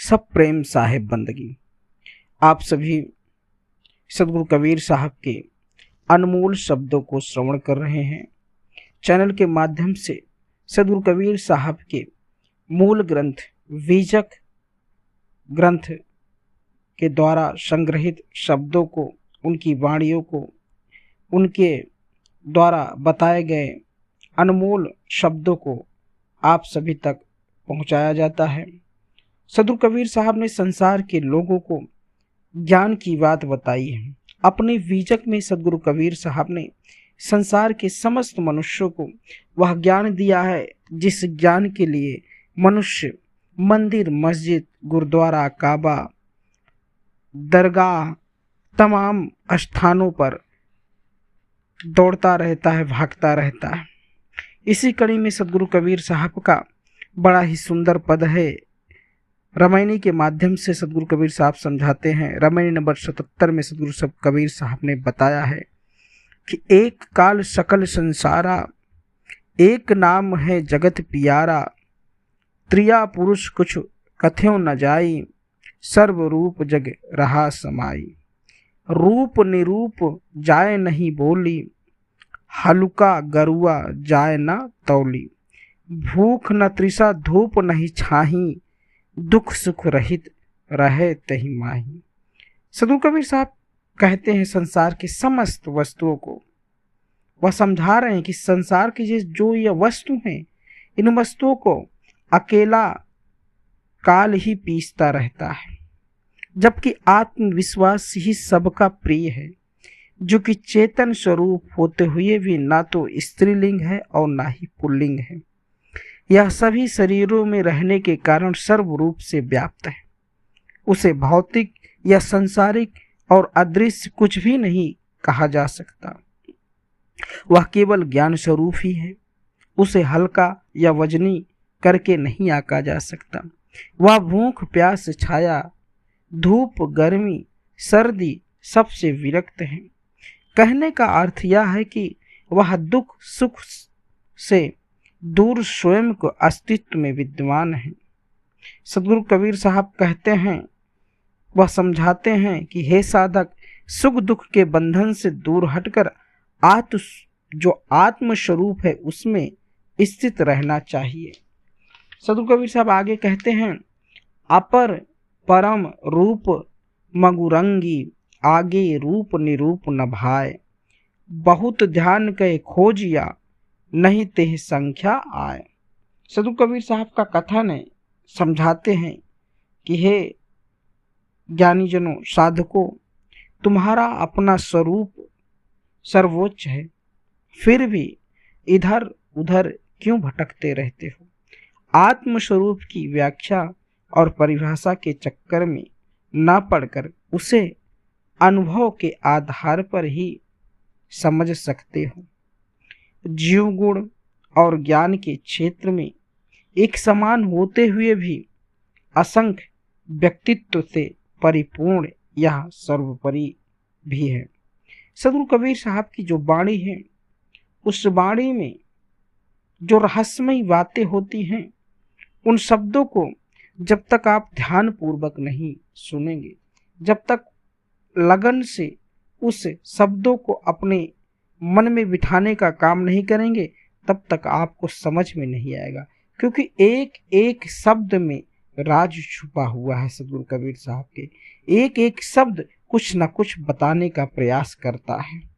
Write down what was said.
सब प्रेम साहिब बंदगी। आप सभी सदगुरु कबीर साहब के अनमोल शब्दों को श्रवण कर रहे हैं। चैनल के माध्यम से सदगुरु कबीर साहब के मूल ग्रंथ बीजक ग्रंथ के द्वारा संग्रहित शब्दों को, उनकी वाणियों को, उनके द्वारा बताए गए अनमोल शब्दों को आप सभी तक पहुंचाया जाता है। सदगुरु कबीर साहब ने संसार के लोगों को ज्ञान की बात बताई है। अपने बीजक में सदगुरु कबीर साहब ने संसार के समस्त मनुष्यों को वह ज्ञान दिया है जिस ज्ञान के लिए मनुष्य मंदिर, मस्जिद, गुरुद्वारा, काबा, दरगाह, तमाम स्थानों पर दौड़ता रहता है, भागता रहता है। इसी कड़ी में सदगुरु कबीर साहब का बड़ा ही सुंदर पद है। रामायणी के माध्यम से सदगुरु कबीर साहब समझाते हैं। रामायणी नंबर 77 में सदगुरु कबीर साहब ने बताया है कि एक काल सकल संसारा, एक नाम है जगत पियारा, त्रिया पुरुष कुछ कथ्यों न जाई, सर्व रूप जग रहा समाई। रूप निरूप जाए नहीं बोली, हलुका गरुआ जाए न तौली। भूख न तृषा धूप नहीं छाही, दुख सुख रहित रहे तहि माही। सदगुरु कबीर साहब कहते हैं संसार की समस्त वस्तुओं को वह समझा रहे हैं कि संसार की जो ये वस्तु हैं, इन वस्तुओं को अकेला काल ही पीसता रहता है, जबकि आत्मविश्वास ही सबका प्रिय है, जो कि चेतन स्वरूप होते हुए भी ना तो स्त्रीलिंग है और ना ही पुल्लिंग है। यह सभी शरीरों में रहने के कारण सर्व रूप से व्याप्त है। उसे भौतिक या सांसारिक और अदृश्य कुछ भी नहीं कहा जा सकता। वह केवल ज्ञान स्वरूप ही है। उसे हल्का या वजनी करके नहीं आंका जा सकता। वह भूख, प्यास, छाया, धूप, गर्मी, सर्दी सबसे विरक्त है। कहने का अर्थ यह है कि वह दुख सुख से दूर स्वयं को अस्तित्व में विद्यमान है। सदगुरु कबीर साहब कहते हैं, वह समझाते हैं कि हे साधक, सुख दुख के बंधन से दूर हटकर जो आत्म स्वरूप है उसमें स्थित रहना चाहिए। सदगुरु कबीर साहब आगे कहते हैं, अपर परम रूप मगुरंगी, आगे रूप निरूप न भाए। बहुत ध्यान के खोजिया, नहीं तेह संख्या आए। सदगुरु कबीर साहब का कथन है, समझाते हैं कि हे ज्ञानी जनों, साधकों, तुम्हारा अपना स्वरूप सर्वोच्च है, फिर भी इधर उधर क्यों भटकते रहते हो? आत्मस्वरूप की व्याख्या और परिभाषा के चक्कर में न पड़कर उसे अनुभव के आधार पर ही समझ सकते हो। जीव गुण और ज्ञान के क्षेत्र में एक समान होते हुए भी असंख्य व्यक्तित्व से परिपूर्ण यह सर्वोपरि भी है। सदगुरु कबीर साहब की जो वाणी है, उस वाणी में जो रहस्यमयी बातें होती हैं, उन शब्दों को जब तक आप ध्यान पूर्वक नहीं सुनेंगे, जब तक लगन से उस शब्दों को अपने मन में बिठाने का काम नहीं करेंगे, तब तक आपको समझ में नहीं आएगा। क्योंकि एक एक शब्द में राज छुपा हुआ है। सदगुरु कबीर साहब के एक एक शब्द कुछ न कुछ बताने का प्रयास करता है।